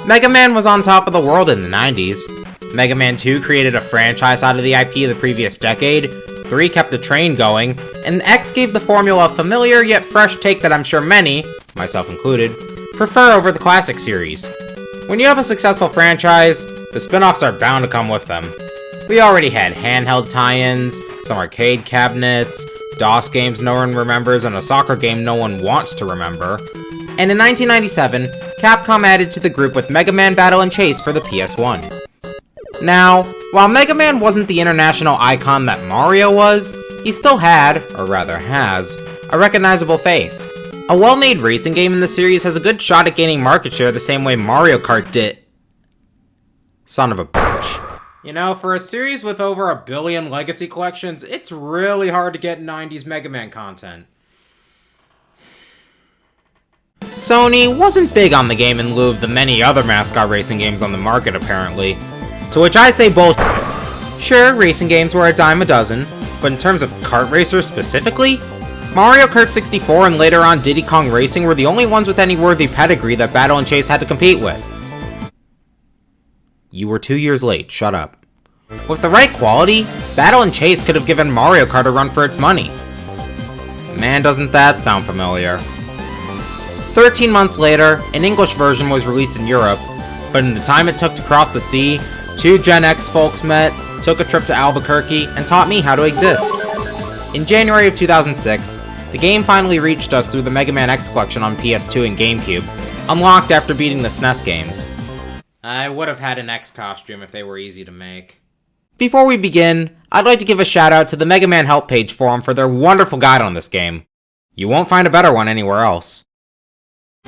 Mega Man was on top of the world in the 90s. Mega Man 2 created a franchise out of the IP of the previous decade, 3 kept the train going, and X gave the formula a familiar yet fresh take that I'm sure many, myself included, prefer over the classic series. When you have a successful franchise, the spin-offs are bound to come with them. We already had handheld tie-ins, some arcade cabinets, DOS games no one remembers, and a soccer game no one wants to remember. And in 1997, Capcom added to the group with Mega Man Battle & Chase for the PS1. Now, while Mega Man wasn't the international icon that Mario was, he still had, or rather has, a recognizable face. A well-made racing game in the series has a good shot at gaining market share the same way Mario Kart did. Son of a bitch. You know, for a series with over 1 billion legacy collections, it's really hard to get 90s Mega Man content. Sony wasn't big on the game in lieu of the many other mascot racing games on the market, apparently. To which I say bullshit. Sure, racing games were a dime a dozen, but in terms of kart racers specifically, Mario Kart 64 and later on Diddy Kong Racing were the only ones with any worthy pedigree that Battle & Chase had to compete with. You were 2 years late, shut up. With the right quality, Battle & Chase could have given Mario Kart a run for its money. Man, doesn't that sound familiar. 13 months later, an English version was released in Europe, but in the time it took to cross the sea, 2 Gen X folks met, took a trip to Albuquerque, and taught me how to exist. In January of 2006, the game finally reached us through the Mega Man X collection on PS2 and GameCube, unlocked after beating the SNES games. I would have had an X costume if they were easy to make. Before we begin, I'd like to give a shout out to the Mega Man Help Page forum for their wonderful guide on this game. You won't find a better one anywhere else.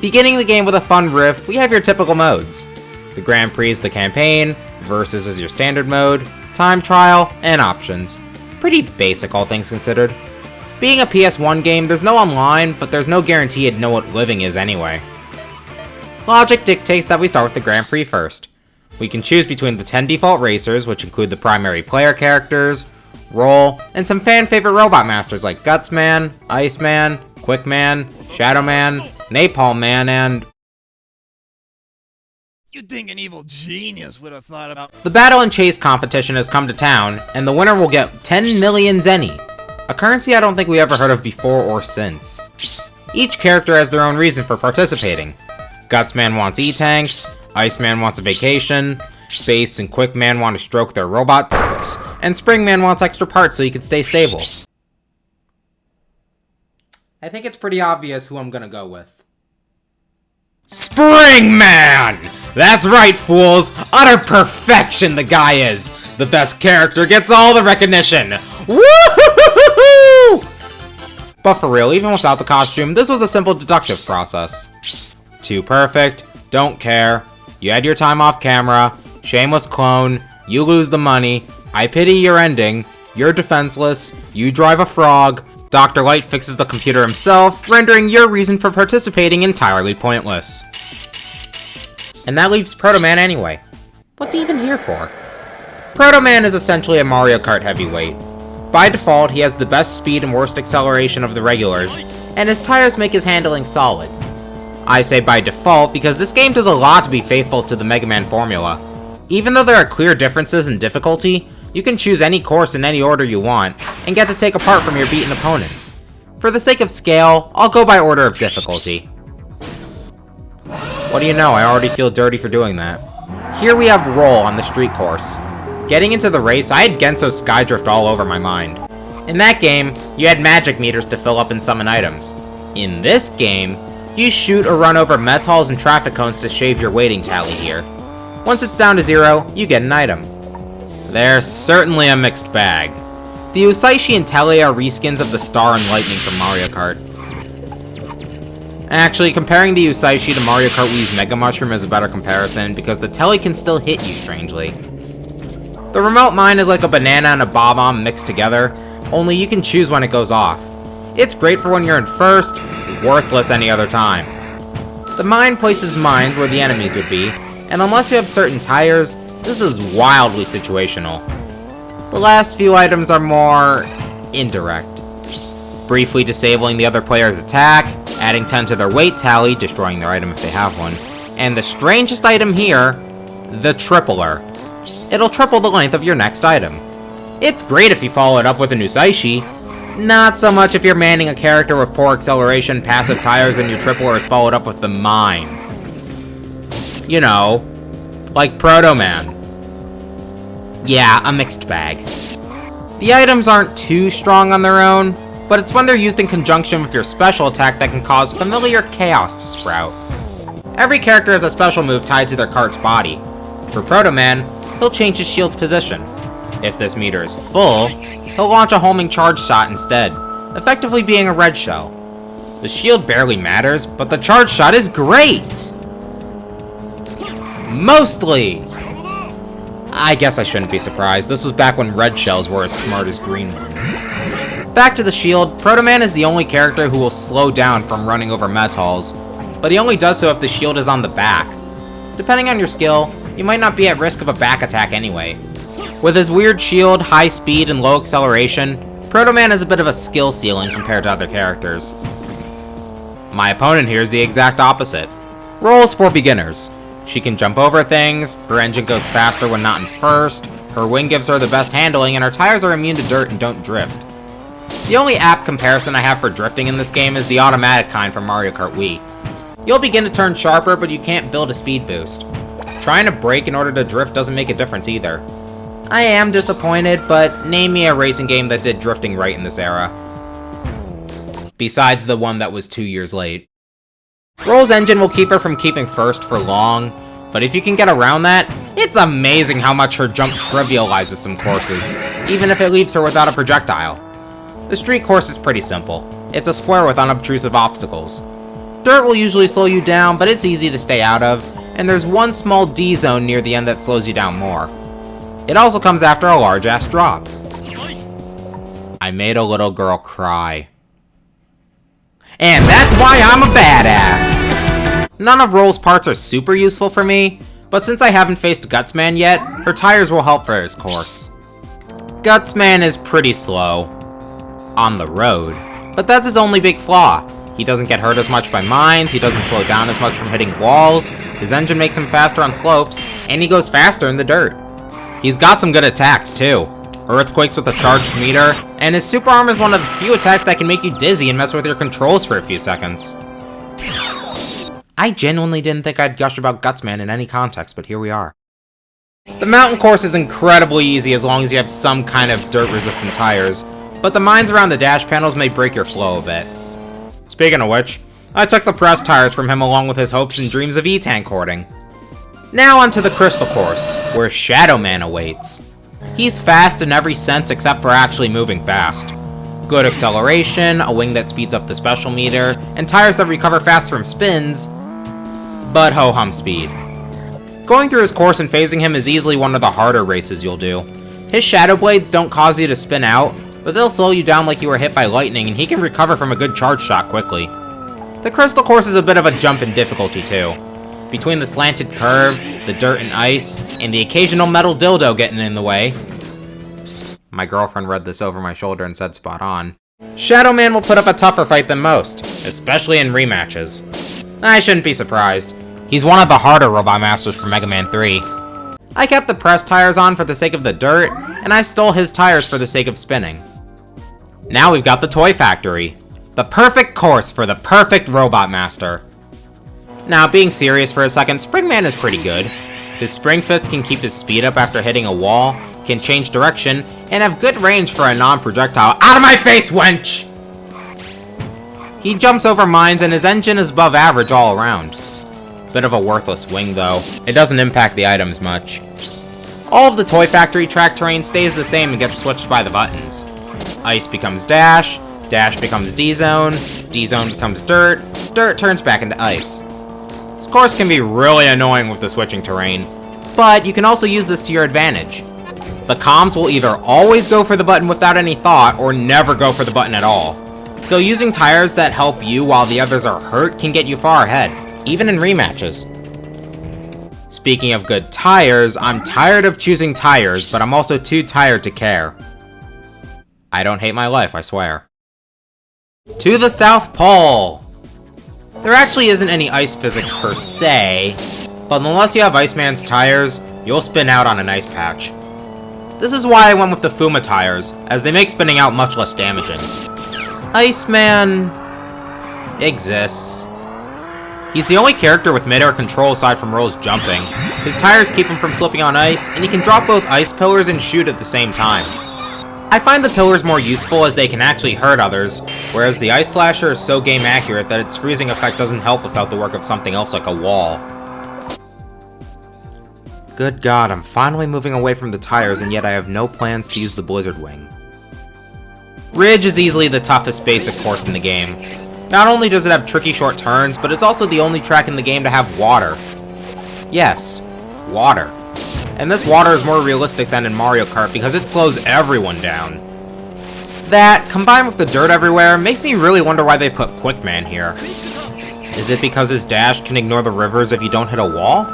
Beginning the game with a fun riff, we have your typical modes. The Grand Prix is the campaign, Versus is your standard mode, time trial, and options. Pretty basic all things considered. Being a PS1 game, there's no online, but there's no guarantee you'd know what living is anyway. Logic dictates that we start with the Grand Prix first. We can choose between the 10 default racers, which include the primary player characters, Roll, and some fan-favorite robot masters like Gutsman, Iceman, Quickman, Shadowman, Napalm Man, and... You'd think an evil genius would have thought about... The Battle & Chase competition has come to town, and the winner will get 10 million zenny, a currency I don't think we ever heard of before or since. Each character has their own reason for participating. Gutsman wants E-Tanks, Iceman wants a vacation, Bass and Quickman want to stroke their robot tanks, and Springman wants extra parts so he can stay stable. I think it's pretty obvious who I'm gonna go with. Springman! That's right, fools! Utter perfection the guy is! The best character gets all the recognition! Woo-hoo-hoo-hoo-hoo! But for real, even without the costume, this was a simple deductive process. Too perfect, don't care, you had your time off camera, shameless clone, you lose the money, I pity your ending, you're defenseless, you drive a frog, Dr. Light fixes the computer himself, rendering your reason for participating entirely pointless. And that leaves Proto Man anyway. What's he even here for? Proto Man is essentially a Mario Kart heavyweight. By default, he has the best speed and worst acceleration of the regulars, and his tires make his handling solid. I say by default because this game does a lot to be faithful to the Mega Man formula. Even though there are clear differences in difficulty, you can choose any course in any order you want, and get to take a part from your beaten opponent. For the sake of scale, I'll go by order of difficulty. What do you know, I already feel dirty for doing that. Here we have Roll on the street course. Getting into the race, I had Genso's Skydrift all over my mind. In that game, you had magic meters to fill up and summon items. In this game, you shoot or run over metals and traffic cones to shave your waiting tally here. Once it's down to 0, you get an item. They're certainly a mixed bag. The Usaishi and Tele are reskins of the Star and Lightning from Mario Kart. Actually, comparing the Usaishi to Mario Kart Wii's Mega Mushroom is a better comparison, because the Tele can still hit you strangely. The Remote Mine is like a banana and a Bob-omb mixed together, only you can choose when it goes off. It's great for when you're in first, worthless any other time. The mine places mines where the enemies would be, and unless you have certain tires, this is wildly situational. The last few items are more indirect. Briefly disabling the other player's attack, adding 10 to their weight tally, destroying their item if they have one, And the strangest item here, the Tripler. It'll triple the length of your next item. It's great if you follow it up with a Nusaishi. Not so much if you're manning a character with poor acceleration, passive tires, and your Tripler is followed up with the Mine. You know, like Proto Man. Yeah, a mixed bag. The items aren't too strong on their own, but it's when they're used in conjunction with your special attack that can cause familiar chaos to sprout. Every character has a special move tied to their Kart's body. For Proto Man, he'll change his shield's position. If this meter is full, he'll launch a homing charge shot instead, effectively being a red shell. The shield barely matters, but the charge shot is great! Mostly! I guess I shouldn't be surprised. This was back when red shells were as smart as green ones. Back to the shield, Proto Man is the only character who will slow down from running over metals, but he only does so if the shield is on the back. Depending on your skill, you might not be at risk of a back attack anyway. With his weird shield, high speed, and low acceleration, Proto Man is a bit of a skill ceiling compared to other characters. My opponent here is the exact opposite. Rolls for beginners. She can jump over things, her engine goes faster when not in first, her wing gives her the best handling, and her tires are immune to dirt and don't drift. The only apt comparison I have for drifting in this game is the automatic kind from Mario Kart Wii. You'll begin to turn sharper, but you can't build a speed boost. Trying to brake in order to drift doesn't make a difference either. I am disappointed, but name me a racing game that did drifting right in this era. Besides the one that was 2 years late. Roll's engine will keep her from keeping first for long, but if you can get around that, it's amazing how much her jump trivializes some courses, even if it leaves her without a projectile. The street course is pretty simple. It's a square with unobtrusive obstacles. Dirt will usually slow you down, but it's easy to stay out of, and there's one small D zone near the end that slows you down more. It also comes after a large-ass drop. I made a little girl cry. And that's why I'm a badass! None of Roll's parts are super useful for me, but since I haven't faced Gutsman yet, her tires will help for his course. Gutsman is pretty slow. On the road. But that's his only big flaw. He doesn't get hurt as much by mines, he doesn't slow down as much from hitting walls, his engine makes him faster on slopes, and he goes faster in the dirt. He's got some good attacks too. Earthquakes with a charged meter, and his super arm is one of the few attacks that can make you dizzy and mess with your controls for a few seconds. I genuinely didn't think I'd gush about Gutsman in any context, but here we are. The mountain course is incredibly easy as long as you have some kind of dirt-resistant tires, but the mines around the dash panels may break your flow a bit. Speaking of which, I took the press tires from him along with his hopes and dreams of E-Tank hoarding. Now onto the Crystal Course, where Shadow Man awaits. He's fast in every sense except for actually moving fast. Good acceleration, a wing that speeds up the special meter, and tires that recover fast from spins, but ho-hum speed. Going through his course and phasing him is easily one of the harder races you'll do. His Shadow Blades don't cause you to spin out, but they'll slow you down like you were hit by lightning, and he can recover from a good charge shot quickly. The Crystal Course is a bit of a jump in difficulty too. Between the slanted curve, the dirt and ice, and the occasional metal dildo getting in the way. My girlfriend read this over my shoulder and said spot on. Shadow Man will put up a tougher fight than most, especially in rematches. I shouldn't be surprised. He's one of the harder Robot Masters from Mega Man 3. I kept the press tires on for the sake of the dirt, and I stole his tires for the sake of spinning. Now we've got the Toy Factory. The perfect course for the perfect Robot Master. Now, being serious for a second, Springman is pretty good. His Spring Fist can keep his speed up after hitting a wall, can change direction, and have good range for a non-projectile. Out of my face, wench! He jumps over mines and his engine is above average all around. Bit of a worthless wing though. It doesn't impact the items much. All of the Toy Factory track terrain stays the same and gets switched by the buttons. Ice becomes dash, dash becomes D-zone, D-zone becomes dirt, dirt turns back into ice. This course can be really annoying with the switching terrain, but you can also use this to your advantage. The comms will either always go for the button without any thought, or never go for the button at all. So using tires that help you while the others are hurt can get you far ahead, even in rematches. Speaking of good tires, I'm tired of choosing tires, but I'm also too tired to care. I don't hate my life, I swear. To the South Pole! There actually isn't any ice physics per se, but unless you have Iceman's tires, you'll spin out on an ice patch. This is why I went with the Fuma tires, as they make spinning out much less damaging. Iceman exists. He's the only character with mid-air control aside from Rose jumping. His tires keep him from slipping on ice, and he can drop both ice pillars and shoot at the same time. I find the pillars more useful as they can actually hurt others, whereas the Ice Slasher is so game accurate that its freezing effect doesn't help without the work of something else like a wall. Good God, I'm finally moving away from the tires, and yet I have no plans to use the Blizzard Wing. Ridge is easily the toughest basic course in the game. Not only does it have tricky short turns, but it's also the only track in the game to have water. Yes, water. And this water is more realistic than in Mario Kart because it slows everyone down. That, combined with the dirt everywhere, makes me really wonder why they put Quickman here. Is it because his dash can ignore the rivers if you don't hit a wall?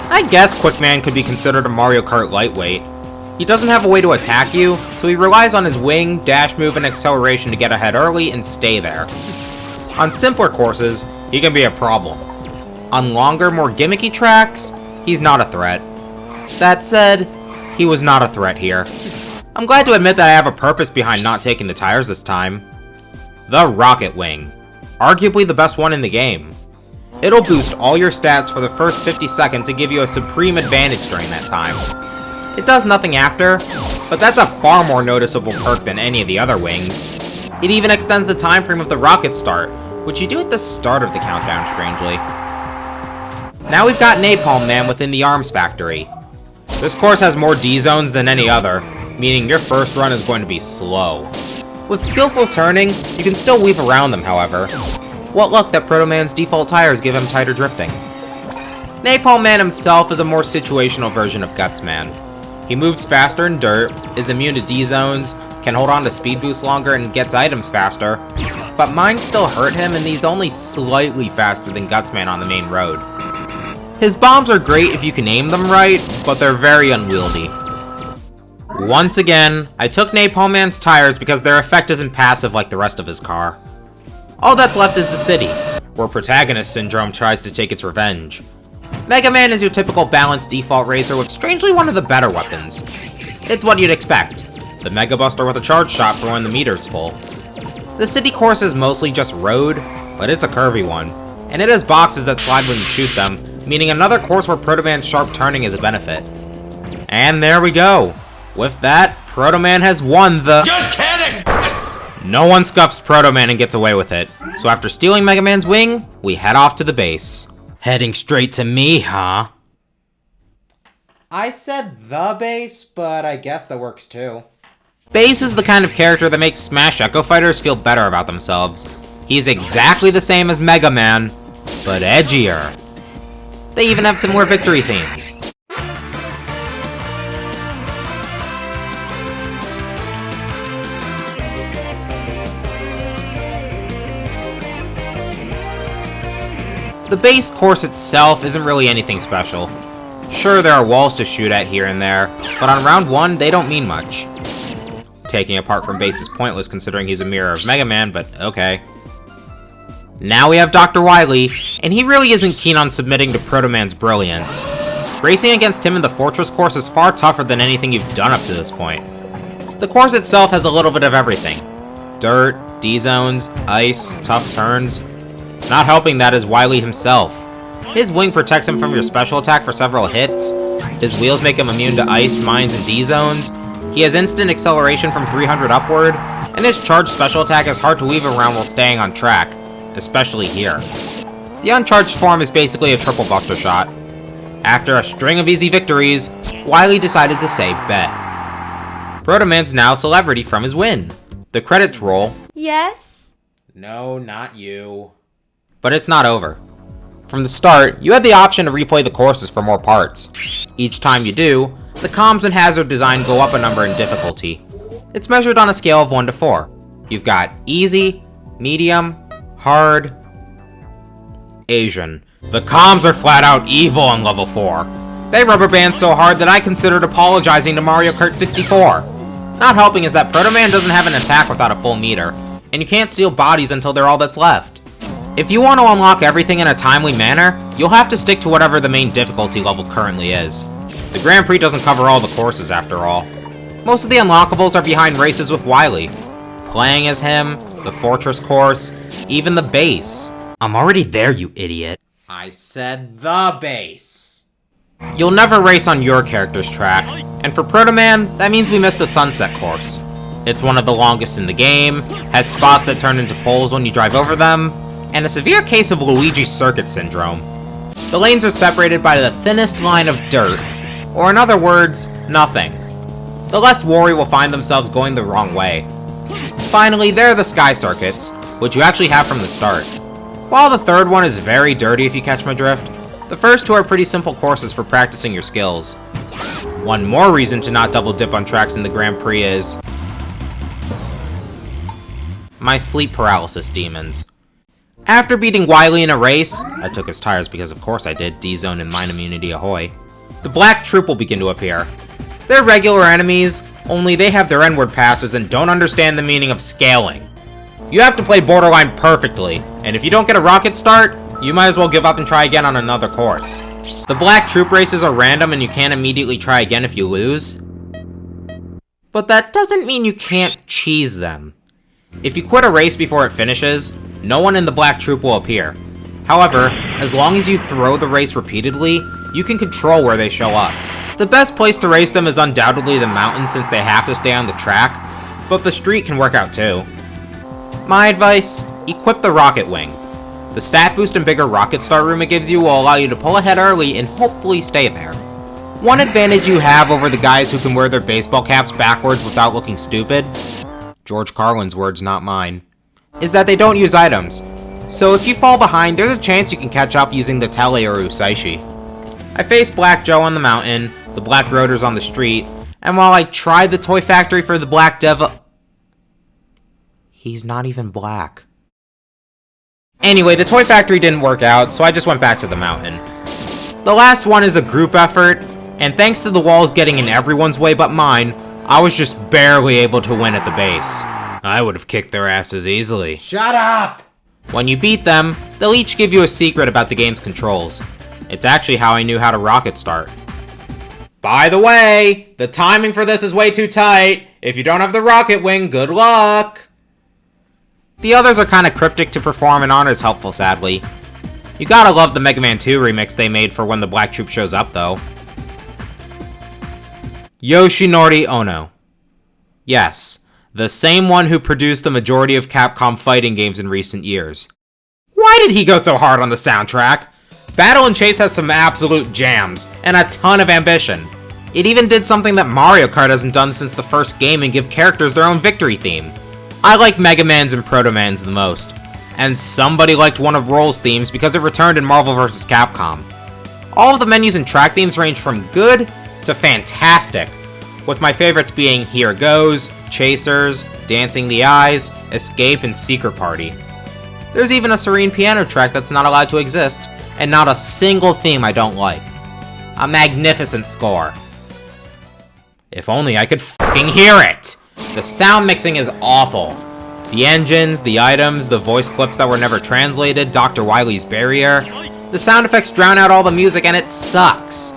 I guess Quickman could be considered a Mario Kart lightweight. He doesn't have a way to attack you, so he relies on his wing, dash move, and acceleration to get ahead early and stay there. On simpler courses, he can be a problem. On longer, more gimmicky tracks, he's not a threat. That said, he was not a threat here. I'm glad to admit that I have a purpose behind not taking the tires this time. The Rocket Wing. Arguably the best one in the game. It'll boost all your stats for the first 50 seconds and give you a supreme advantage during that time. It does nothing after, but that's a far more noticeable perk than any of the other wings. It even extends the time frame of the rocket start, which you do at the start of the countdown, strangely. Now we've got Napalm Man within the Arms Factory. This course has more D-zones than any other, meaning your first run is going to be slow. With skillful turning, you can still weave around them, however. What luck that Proto Man's default tires give him tighter drifting. Napalm Man himself is a more situational version of Guts Man. He moves faster in dirt, is immune to D-zones, can hold on to speed boosts longer, and gets items faster, but mine still hurt him, and he's only slightly faster than Guts Man on the main road. His bombs are great if you can aim them right, but they're very unwieldy. Once again, I took Napalm Man's tires because their effect isn't passive like the rest of his car. All that's left is the city, where Protagonist Syndrome tries to take its revenge. Mega Man is your typical balanced default racer with strangely one of the better weapons. It's what you'd expect, the Mega Buster with a charge shot for when the meter's full. The city course is mostly just road, but it's a curvy one, and it has boxes that slide when you shoot them, meaning another course where Proto Man's sharp turning is a benefit. And there we go. With that, Proto Man has won the— Just kidding! No one scuffs Proto Man and gets away with it, so after stealing Mega Man's wing, we head off to the base. Heading straight to me, huh? I said the base, but I guess that works too. Base is the kind of character that makes Smash Echo Fighters feel better about themselves. He's exactly the same as Mega Man, but edgier. They even have similar victory themes. The base course itself isn't really anything special. Sure, there are walls to shoot at here and there, but on round 1, they don't mean much. Taking apart from base is pointless considering he's a mirror of Mega Man, but okay. Now we have Dr. Wily, and he really isn't keen on submitting to Proto Man's brilliance. Racing against him in the Fortress course is far tougher than anything you've done up to this point. The course itself has a little bit of everything. Dirt, D-zones, ice, tough turns. Not helping that is Wily himself. His wing protects him from your special attack for several hits, his wheels make him immune to ice, mines, and D-zones, he has instant acceleration from 300 upward, and his charged special attack is hard to weave around while staying on track, especially here. The uncharged form is basically a triple buster shot. After a string of easy victories, Wily decided to say bet. Proto Man's now celebrity from his win. The credits roll. Yes? No, not you. But it's not over. From the start, you had the option to replay the courses for more parts. Each time you do, the comms and hazard design go up a number in difficulty. It's measured on a scale of 1 to 4. You've got easy, medium, hard, Asian. The comms are flat out evil on level 4. They rubber band so hard that I considered apologizing to Mario Kart 64. Not helping is that Proto Man doesn't have an attack without a full meter, and you can't steal bodies until they're all that's left. If you want to unlock everything in a timely manner, you'll have to stick to whatever the main difficulty level currently is. The Grand Prix doesn't cover all the courses after all. Most of the unlockables are behind races with Wily. Playing as him, the Fortress course, even the base. I'm already there, you idiot. I said the base. You'll never race on your character's track, and for Proto Man, that means we missed the Sunset course. It's one of the longest in the game, has spots that turn into poles when you drive over them, and a severe case of Luigi's Circuit Syndrome. The lanes are separated by the thinnest line of dirt, or in other words, nothing. The less wary will find themselves going the wrong way. Finally, there are the Sky Circuits, which you actually have from the start. While the third one is very dirty if you catch my drift, the first two are pretty simple courses for practicing your skills. One more reason to not double dip on tracks in the Grand Prix is my sleep paralysis demons. After beating Wily in a race, I took his tires because of course I did, D-Zone and Mine Immunity ahoy, the Black Troop will begin to appear. They're regular enemies, only they have their N-word passes and don't understand the meaning of scaling. You have to play Borderline perfectly, and if you don't get a rocket start, you might as well give up and try again on another course. The Black Troop races are random and you can't immediately try again if you lose. But that doesn't mean you can't cheese them. If you quit a race before it finishes, no one in the Black Troop will appear. However, as long as you throw the race repeatedly, you can control where they show up. The best place to race them is undoubtedly the mountain since they have to stay on the track, but the street can work out too. My advice, equip the Rocket Wing. The stat boost and bigger rocket start room it gives you will allow you to pull ahead early and hopefully stay there. One advantage you have over the guys who can wear their baseball caps backwards without looking stupid, George Carlin's words, not mine, is that they don't use items. So if you fall behind, there's a chance you can catch up using the Tele or Usaishi. I faced Black Joe on the mountain, the Black Roaders on the street, and while I tried the Toy Factory for the Black Devil, he's not even black. Anyway, the Toy Factory didn't work out, so I just went back to the mountain. The last one is a group effort, and thanks to the walls getting in everyone's way but mine, I was just barely able to win at the base. I would have kicked their asses easily. Shut up! When you beat them, they'll each give you a secret about the game's controls. It's actually how I knew how to rocket start. By the way, the timing for this is way too tight. If you don't have the rocket wing, good luck! The others are kinda cryptic to perform and aren't as helpful, sadly. You gotta love the Mega Man 2 remix they made for when the Black Troop shows up, though. Yoshinori Ono. Yes, the same one who produced the majority of Capcom fighting games in recent years. Why did he go so hard on the soundtrack? Battle & Chase has some absolute jams, and a ton of ambition. It even did something that Mario Kart hasn't done since the first game and give characters their own victory theme. I like Mega Man's and Proto Man's the most, and somebody liked one of Roll's themes because it returned in Marvel vs. Capcom. All of the menus and track themes range from good to fantastic, with my favorites being Here Goes, Chasers, Dancing the Eyes, Escape, and Secret Party. There's even a Serene piano track that's not allowed to exist, and not a single theme I don't like. A magnificent score. If only I could fucking hear it! The sound mixing is awful. The engines, the items, the voice clips that were never translated, Dr. Wily's barrier. The sound effects drown out all the music and it sucks.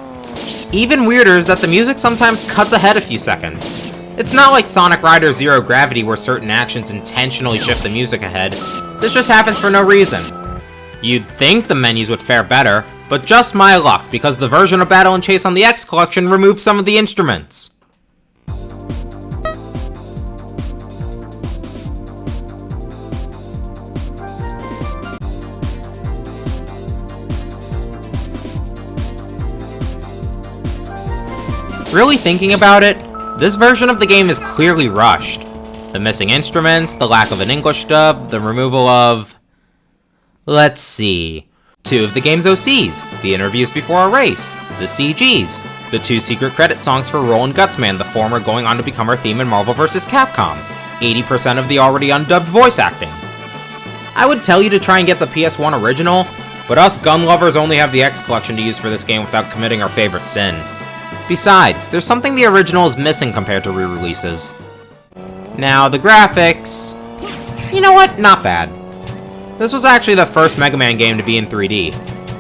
Even weirder is that the music sometimes cuts ahead a few seconds. It's not like Sonic Rider Zero Gravity where certain actions intentionally shift the music ahead. This just happens for no reason. You'd think the menus would fare better, but just my luck because the version of Battle & Chase on the X Collection removed some of the instruments. Really thinking about it, this version of the game is clearly rushed. The missing instruments, the lack of an English dub, the removal of... let's see... 2 of the game's OCs, the interviews before a race, the CGs, the 2 secret credit songs for Roll and Gutsman, the former going on to become our theme in Marvel vs. Capcom, 80% of the already undubbed voice acting. I would tell you to try and get the PS1 original, but us gun lovers only have the X Collection to use for this game without committing our favorite sin. Besides, there's something the original is missing compared to re-releases. Now, the graphics... you know what? Not bad. This was actually the first Mega Man game to be in 3D.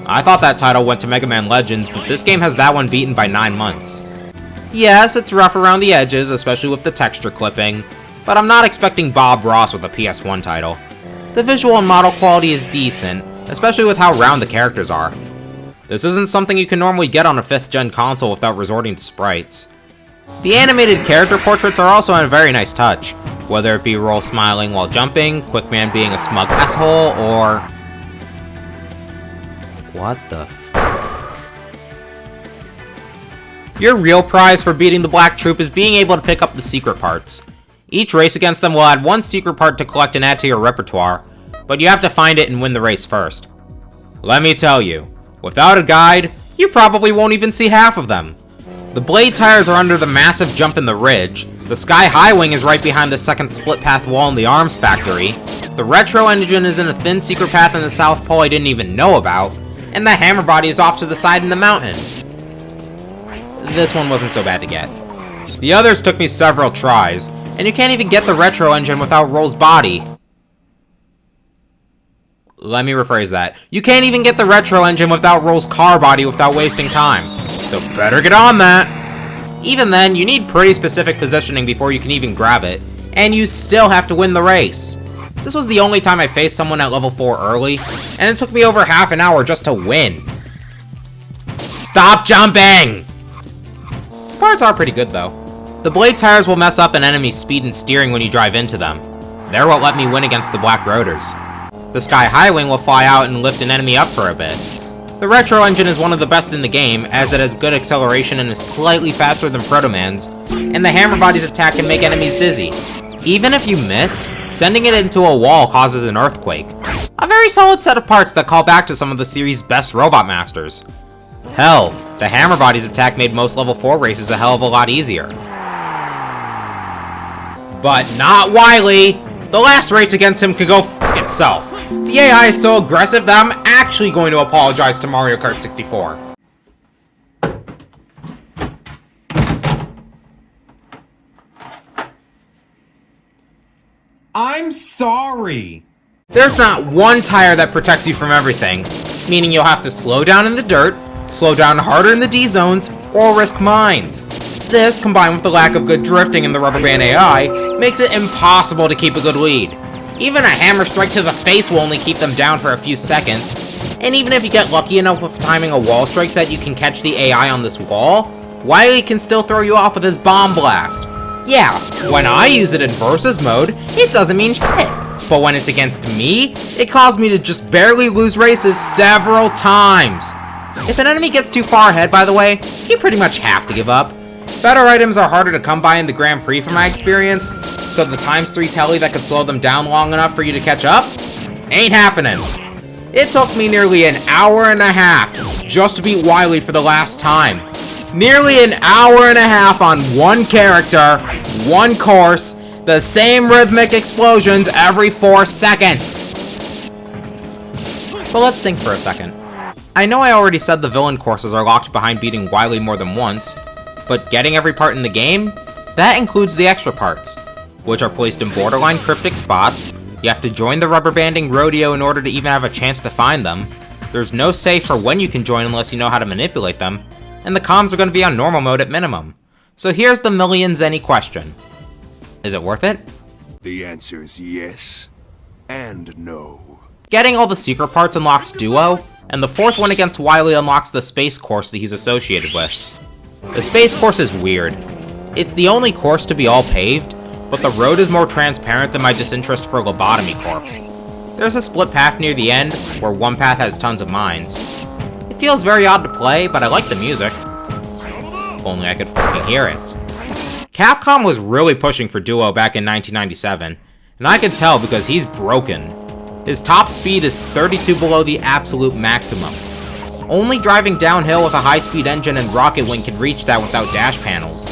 I thought that title went to Mega Man Legends, but this game has that one beaten by 9 months. Yes, it's rough around the edges, especially with the texture clipping, but I'm not expecting Bob Ross with a PS1 title. The visual and model quality is decent, especially with how round the characters are. This isn't something you can normally get on a 5th gen console without resorting to sprites. The animated character portraits are also a very nice touch, whether it be Roll smiling while jumping, Quickman being a smug asshole, or... What the f... Your real prize for beating the Black Troop is being able to pick up the secret parts. Each race against them will add one secret part to collect and add to your repertoire, but you have to find it and win the race first. Let me tell you, without a guide, you probably won't even see half of them. The blade tires are under the massive jump in the ridge, the Sky High Wing is right behind the second split path wall in the arms factory, the retro engine is in a thin secret path in the South Pole I didn't even know about, and the hammer body is off to the side in the mountain. This one wasn't so bad to get. The others took me several tries, and you can't even get the retro engine without Roll's body. Let me rephrase that. You can't even get the retro engine without Roll's car body without wasting time. So better get on that. Even then, you need pretty specific positioning before you can even grab it, and you still have to win the race. This was the only time I faced someone at level 4 early, and it took me over half an hour just to win. Stop jumping! The parts are pretty good though. The blade tires will mess up an enemy's speed and steering when you drive into them. They're what let me win against the Black Rotors. The Sky High Wing will fly out and lift an enemy up for a bit. The retro engine is one of the best in the game, as it has good acceleration and is slightly faster than Proto Man's, and the hammer body's attack can make enemies dizzy. Even if you miss, sending it into a wall causes an earthquake. A very solid set of parts that call back to some of the series' best robot masters. Hell, the hammer body's attack made most level 4 races a hell of a lot easier. But not Wily! The last race against him can go f*** itself. The AI is so aggressive that I'm actually going to apologize to Mario Kart 64. I'm sorry. There's not one tire that protects you from everything, meaning you'll have to slow down in the dirt, slow down harder in the D-zones, or risk mines. This, combined with the lack of good drifting in the rubber band AI, makes it impossible to keep a good lead. Even a hammer strike to the face will only keep them down for a few seconds, and even if you get lucky enough with timing a wall strike so that you can catch the AI on this wall, Wily can still throw you off with his bomb blast. Yeah, when I use it in versus mode, it doesn't mean shit, but when it's against me, it caused me to just barely lose races several times. If an enemy gets too far ahead, by the way, you pretty much have to give up. Better items are harder to come by in the Grand Prix from my experience, so the ×3 telly that could slow them down long enough for you to catch up ain't happening. It took me nearly an hour and a half just to beat Wily for the last time. Nearly an hour and a half on one character, one course, the same rhythmic explosions every 4 seconds. But let's think for a second. I know I already said the villain courses are locked behind beating Wily more than once, but getting every part in the game? That includes the extra parts, which are placed in borderline cryptic spots. You have to join the rubber banding rodeo in order to even have a chance to find them. There's no say for when you can join unless you know how to manipulate them, and the comms are going to be on normal mode at minimum. So here's the million-zenny question. Is it worth it? The answer is yes and no. Getting all the secret parts unlocks Duo, and the 4th one against Wily unlocks the space course that he's associated with. The space course is weird. It's the only course to be all paved, but the road is more transparent than my disinterest for Lobotomy Corp. There's a split path near the end, where one path has tons of mines. It feels very odd to play, but I like the music. If only I could fucking hear it. Capcom was really pushing for Duo back in 1997, and I could tell because he's broken. His top speed is 32 below the absolute maximum. Only driving downhill with a high-speed engine and Rocket Link can reach that without dash panels.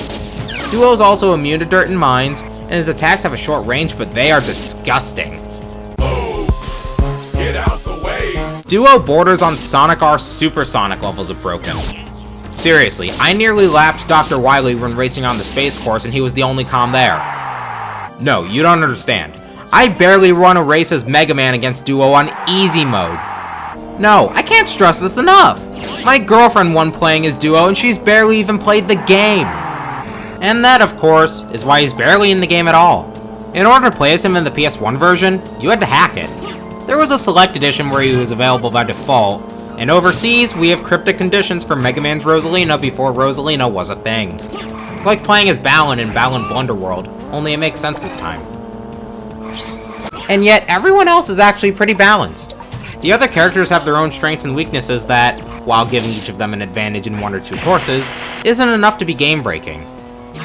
Duo's also immune to dirt and mines, and his attacks have a short range, but they are disgusting. Oh, get out the way! Duo borders on Sonic R supersonic levels of broken. Seriously, I nearly lapped Dr. Wily when racing on the space course and he was the only comm there. No, you don't understand. I barely won a race as Mega Man against Duo on easy mode. No, I can't stress this enough. My girlfriend won playing as Duo and she's barely even played the game. And that, of course, is why he's barely in the game at all. In order to play as him in the PS1 version, you had to hack it. There was a select edition where he was available by default, and overseas, we have cryptic conditions for Mega Man's Rosalina before Rosalina was a thing. It's like playing as Balan in Balan Blunderworld, only it makes sense this time. And yet, everyone else is actually pretty balanced. The other characters have their own strengths and weaknesses that, while giving each of them an advantage in one or two courses, isn't enough to be game-breaking.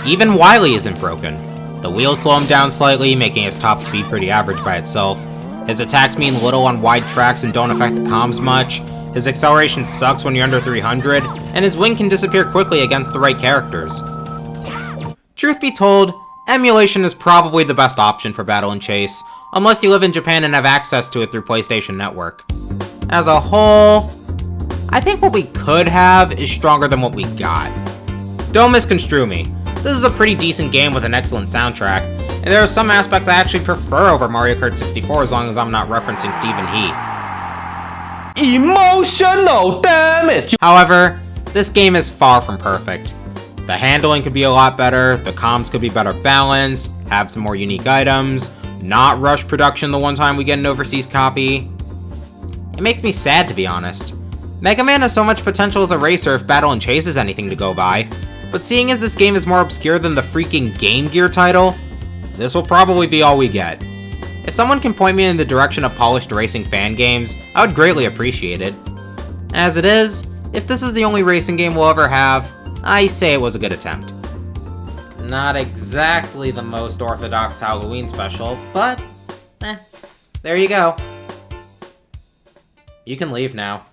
Even Wily isn't broken. The wheels slow him down slightly, making his top speed pretty average by itself. His attacks mean little on wide tracks and don't affect the comms much. His acceleration sucks when you're under 300, and his wing can disappear quickly against the right characters. Truth be told, emulation is probably the best option for Battle and Chase, unless you live in Japan and have access to it through PlayStation Network. As a whole, I think what we could have is stronger than what we got. Don't misconstrue me. This is a pretty decent game with an excellent soundtrack, and there are some aspects I actually prefer over Mario Kart 64 as long as I'm not referencing Stephen He. Emotional damage! However, this game is far from perfect. The handling could be a lot better, the comms could be better balanced, have some more unique items, not rush production the one time we get an overseas copy. It makes me sad, to be honest. Mega Man has so much potential as a racer if Battle and Chase is anything to go by, but seeing as this game is more obscure than the freaking Game Gear title, this will probably be all we get. If someone can point me in the direction of polished racing fan games, I would greatly appreciate it. As it is, if this is the only racing game we'll ever have, I say it was a good attempt. Not exactly the most orthodox Halloween special, but there you go. You can leave now.